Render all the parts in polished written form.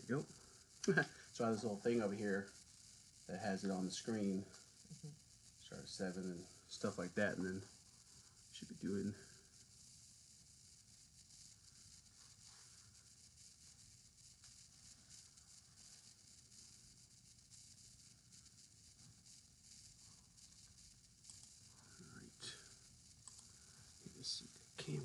you go. So I have this little thing over here that has it on the screen. Start at 7 and stuff like that, and then should be doing. All right. Let me see the camera.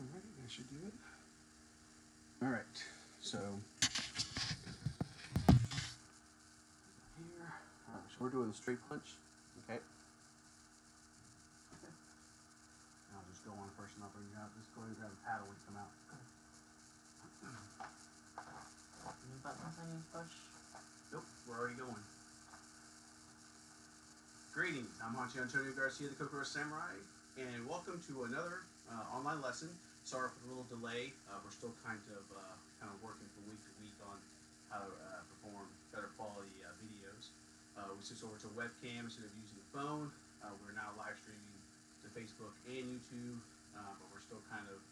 Alright, that should do it. Alright, so here, alright, so we're doing the straight punch, okay? I'll just go on first and I'll bring you out. Just go ahead and grab a paddle when you come out. Any buttons I need to push? Nope, we're already going. Greetings, I'm Hanshi Antonio Garcia, the Kokoro Samurai, and welcome to another online lesson. Sorry for the little delay. We're still kind of working from week to week on how to perform better quality videos. We switched over to a webcam instead of using the phone. We're now live streaming to Facebook and YouTube, but we're still kind of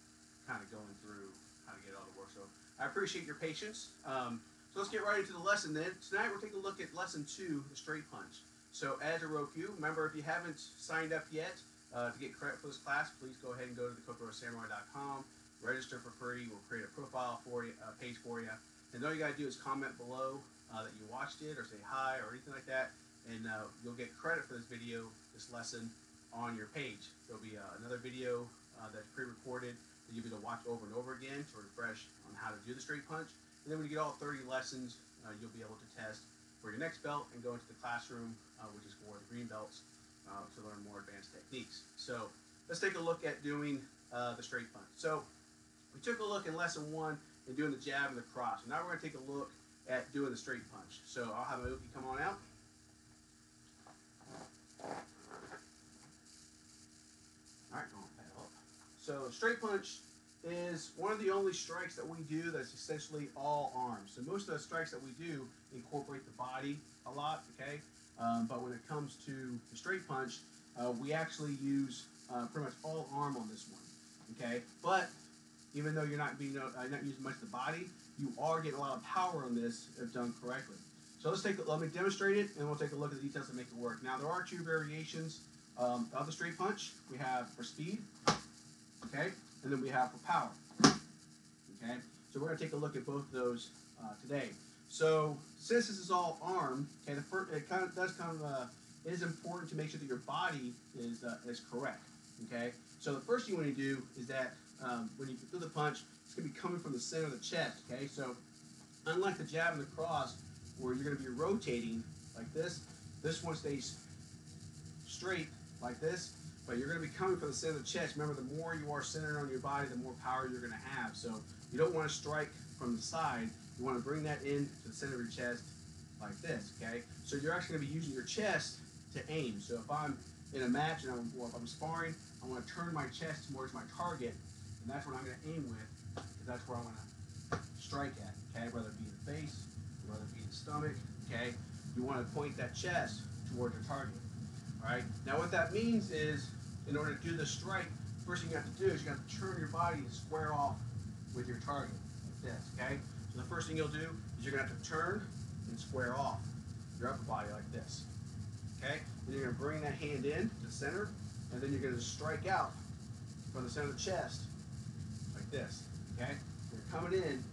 going through how to get it all to work. So I appreciate your patience. So let's get right into the lesson then. Tonight we're taking a look at lesson 2, the straight punch. So as a Rokyu, remember if you haven't signed up yet to get credit for this class, please go ahead and go to the kokorosamurai.com, register for free. We'll create a profile for you, a page for you, and all you gotta do is comment below that you watched it or say hi or anything like that, and you'll get credit for this video, this lesson, on your page. There'll be another video that's pre-recorded that you'll be able to watch over and over again to refresh on how to do the straight punch. And then when you get all 30 lessons, you'll be able to test for your next belt and go into the classroom, which is for the green belts, to learn more advanced techniques. So let's take a look at doing the straight punch. So we took a look in lesson 1 and doing the jab and the cross. So now we're going to take a look at doing the straight punch. So I'll have Aoki come on out. All right, go on, paddle up. So straight punch is one of the only strikes that we do that's essentially all arms. So most of the strikes that we do incorporate the body a lot, okay? But when it comes to the straight punch, we actually use pretty much all arm on this one, okay? But even though you're not using much of the body, you are getting a lot of power on this if done correctly. So let me demonstrate it, and we'll take a look at the details to make it work. Now there are 2 variations of the straight punch. We have for speed, okay? and then we have for power. Okay, so we're going to take a look at both of those today. So since this is all arm, okay, it is important to make sure that your body is correct. Okay, so the first thing you want to do is that when you do the punch, it's going to be coming from the center of the chest. Okay, so unlike the jab and the cross, where you're going to be rotating like this one stays straight like this, but you're going to be coming from the center of the chest. Remember, the more you are centered on your body, the more power you're going to have. So you don't want to strike from the side. You want to bring that in to the center of your chest like this, okay? So you're actually going to be using your chest to aim. So if I'm in a match and if I'm sparring, I want to turn my chest towards my target, and that's what I'm going to aim with, because that's where I want to strike at, okay? Whether it be the face, whether it be the stomach, okay? You want to point that chest towards your target, all right? Now what that means is, in order to do the strike, first thing you have to do is you have to turn your body to square off with your target, like this, okay? So the first thing you'll do is you're going to have to turn and square off your upper body like this, okay? Then you're going to bring that hand in to the center, and then you're going to strike out from the center of the chest like this, okay? You're coming in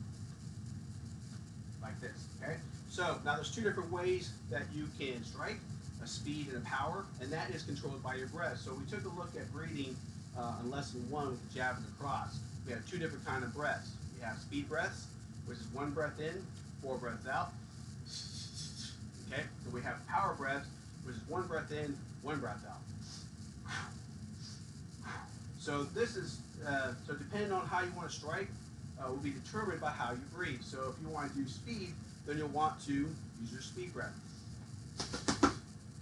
like this, okay? So now there's two different ways that you can strike, a speed and a power, and that is controlled by your breath. So we took a look at breathing on lesson 1 with the jab and the cross. We have two different kind of breaths. We have speed breaths, which is 1 breath in, 4 breaths out. Okay, so we have power breaths, which is 1 breath in, 1 breath out. So this is, so depending on how you want to strike, will be determined by how you breathe. So if you want to do speed, then you'll want to use your speed breath.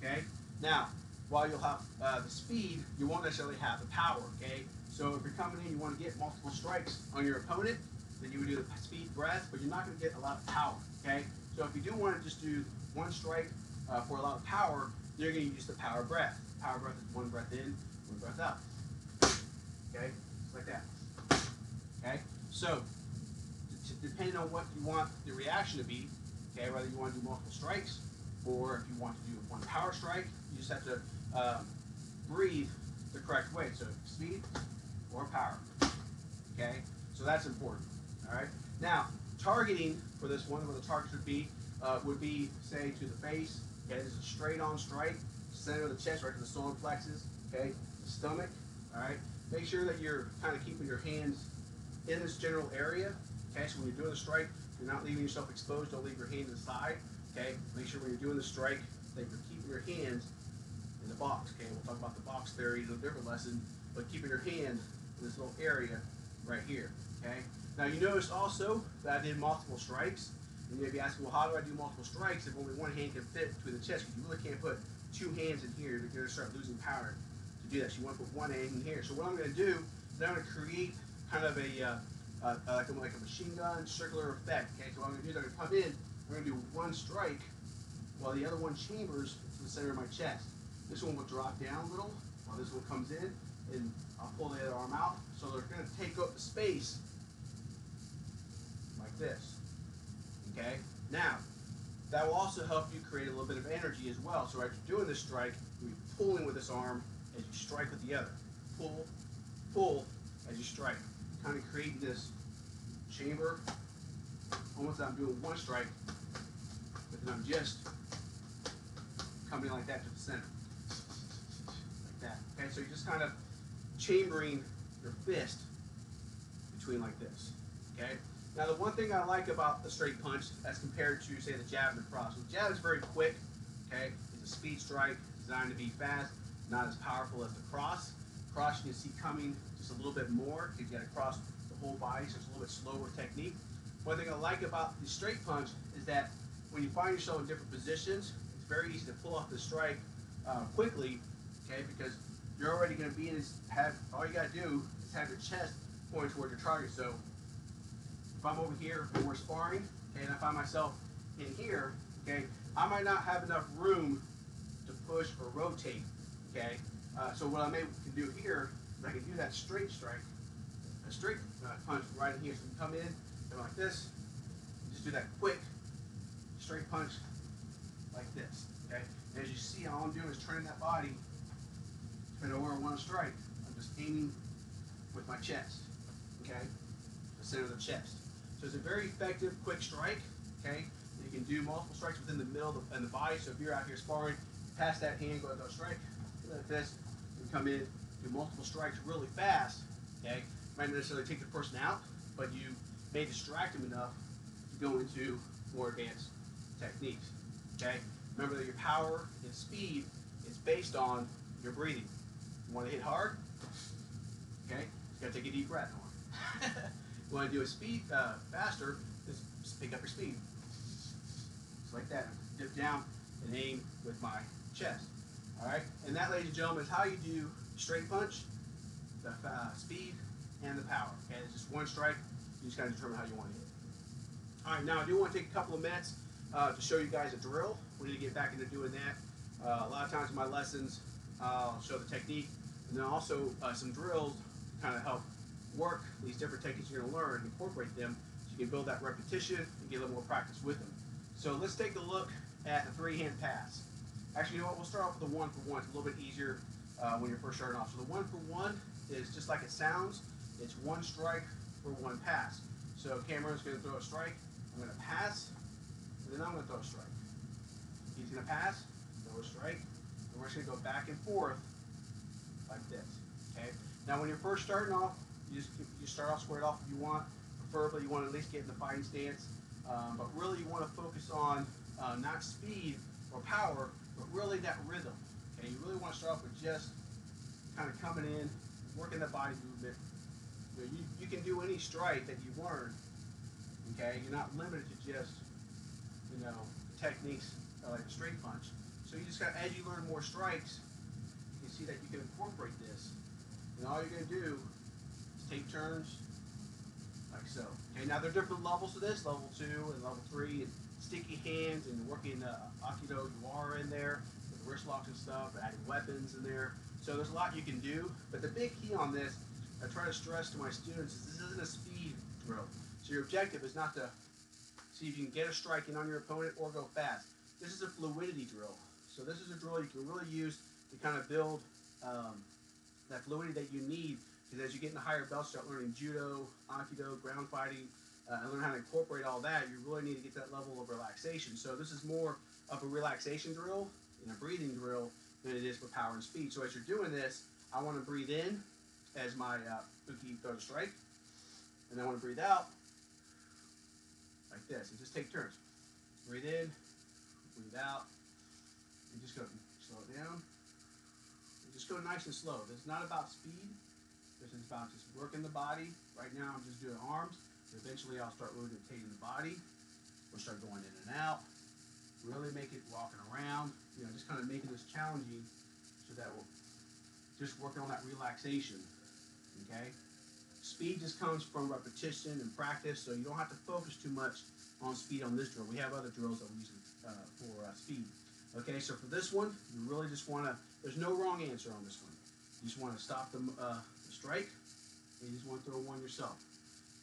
Okay, now, while you'll have the speed, you won't necessarily have the power, okay? So if you're coming in, you want to get multiple strikes on your opponent, then you would do the speed breath, but you're not going to get a lot of power, okay? So if you do want to just do 1 strike for a lot of power, you're going to use the power breath. Power breath is 1 breath in, 1 breath out. Okay, just like that. Okay, so depending on what you want the reaction to be, okay, whether you want to do multiple strikes or if you want to do 1 power strike, you just have to breathe the correct way. So speed or power. Okay, so that's important. All right. Now targeting for this one, where the targets would be say to the face. Okay, this is a straight on strike, center of the chest, right to the solar plexus. Okay, the stomach. All right. Make sure that you're kind of keeping your hands in this general area. Okay, so when you're doing the strike, you're not leaving yourself exposed. Don't leave your hand to the side. Okay, make sure when you're doing the strike that you're keeping your hands in the box. Okay, we'll talk about the box theory in a different lesson, but keeping your hand in this little area right here. Okay, now you notice also that I did multiple strikes, and you may be asking, well, how do I do multiple strikes if only 1 hand can fit between the chest? Because you really can't put 2 hands in here. You're going to start losing power to do that. So you want to put 1 hand in here. So what I'm going to do is I'm going to create kind of like a machine gun circular effect. Okay, so what I'm going to do is I'm going to come in, I'm going to do 1 strike while the other one chambers to the center of my chest. This one will drop down a little while this one comes in, and I'll pull the other arm out. So they're going to take up the space like this. Okay, now that will also help you create a little bit of energy as well. So as you're doing this strike, you're pulling with this arm as you strike with the other. Pull, pull as you strike. Kind of create this chamber. Almost like I'm doing 1 strike, but then I'm just coming like that to the center. Like that. Okay, so you're just kind of chambering your fist between like this. Okay? Now the one thing I like about the straight punch as compared to, say, the jab and the cross. The jab is very quick, okay? It's a speed strike, designed to be fast, not as powerful as the cross. Cross you can see coming just a little bit more, because you got to cross the whole body, so it's a little bit slower technique. One thing I like about the straight punch is that when you find yourself in different positions, it's very easy to pull off the strike quickly, okay? Because you're already going to be in this, all you got to do is have your chest pointing toward your target. So if I'm over here and we're sparring, okay, and I find myself in here, okay, I might not have enough room to push or rotate, okay? So what I can do here is I can do that straight strike, a straight punch right in here. So you come in, go like this, just do that quick straight punch like this, okay? And as you see, all I'm doing is turning that body depending on where I want to strike. I'm just aiming with my chest, okay, the center of the chest. So it's a very effective, quick strike, okay. You can do multiple strikes within the middle of the body. So if you're out here sparring, pass that hand, go ahead and strike like this, and come in, do multiple strikes really fast, okay. Might not necessarily take the person out, but you may distract them enough to go into more advanced techniques, okay. Remember that your power and speed is based on your breathing. You want to hit hard, okay, you got to take a deep breath on. You want to do a speed faster, just pick up your speed. Just like that. Dip down and aim with my chest. All right, and that, ladies and gentlemen, is how you do straight punch, the speed, and the power. Okay, it's just one strike. You just got to determine how you want to hit it. All right, now I do want to take a couple of minutes to show you guys a drill. We need to get back into doing that. A lot of times in my lessons, I'll show the technique, and then also some drills to kind of help work these different techniques you're going to learn, incorporate them, so you can build that repetition and get a little more practice with them. So let's take a look at the three-hand pass. Actually, you know what? We'll start off with the one-for-one. It's a little bit easier when you're first starting off. So the one-for-one is just like it sounds. It's one strike for one pass. So Cameron's going to throw a strike. I'm going to pass, and then I'm going to throw a strike. He's going to pass, throw a strike, and we're just going to go back and forth like this. Okay. Now, when you're first starting off, you start off squared off if you want. Preferably, you want to at least get in the fighting stance. But really, you want to focus on not speed or power, but really that rhythm. Okay, you really want to start off with just kind of coming in, working the body movement. You can do any strike that you learn. Okay, you're not limited to just techniques like a straight punch. So you just got, as you learn more strikes, you can see that you can incorporate this. And all you're going to do is take turns like so. Okay, now there are different levels to this, level 2 and level 3, and sticky hands and working Aikido Yuara in there, with wrist locks and stuff, adding weapons in there. So there's a lot you can do, but the big key on this, I try to stress to my students, is this isn't a speed drill. So your objective is not to see if you can get a strike in on your opponent or go fast. This is a fluidity drill. So this is a drill you can really use to kind of build that fluidity that you need, because as you get in the higher belts, start learning judo, aikido, ground fighting, and learn how to incorporate all that, you really need to get to that level of relaxation. So this is more of a relaxation drill and a breathing drill than it is for power and speed. So as you're doing this, I want to breathe in as my uki throws a strike, and I want to breathe out like this, and just take turns. Breathe in, breathe out, and just go slow it down. And just go nice and slow. This is not about speed. This is about just working the body. Right now I'm just doing arms. Eventually I'll start rotating the body. We'll start going in and out. Really make it walking around. Just kind of making this challenging so that we'll just working on that relaxation. Okay? Speed just comes from repetition and practice, so you don't have to focus too much on speed on this drill. We have other drills that we use for speed. Okay, so for this one, you really just want to, there's no wrong answer on this one. You just want to stop the strike, and you just want to throw one yourself.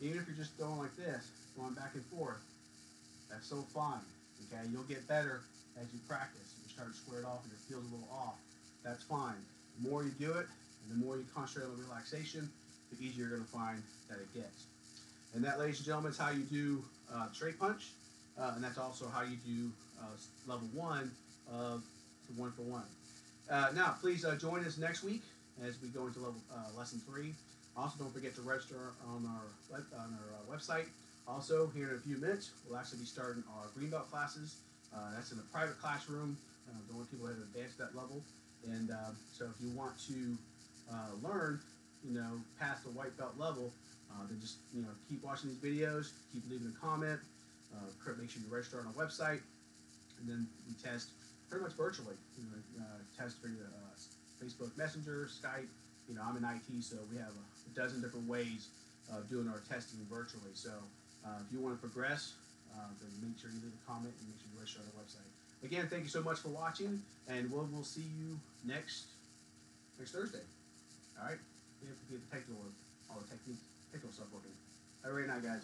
Even if you're just throwing like this, going back and forth, that's so fine. Okay, you'll get better as you practice. You start squared off and it feels a little off. That's fine. The more you do it, and the more you concentrate on the relaxation, the easier you're going to find that it gets. And that, ladies and gentlemen, is how you do straight punch, and that's also how you do level 1 of the one-for-one. Now, please join us next week as we go into lesson 3. Also, don't forget to register on our website. Also, here in a few minutes, we'll actually be starting our green belt classes. That's in a private classroom. The only people that have advanced that level. And so if you want to learn, past the white belt level, then just keep watching these videos, keep leaving a comment, make sure you register on our website, and then we test pretty much virtually. Test for Facebook Messenger, Skype. I'm in IT, so we have a dozen different ways of doing our testing virtually. So if you want to progress, then make sure you leave a comment and make sure you register on our website. Again, thank you so much for watching, and we'll see you next Thursday. All right? You have to get the technical stuff working. Have a great night, guys.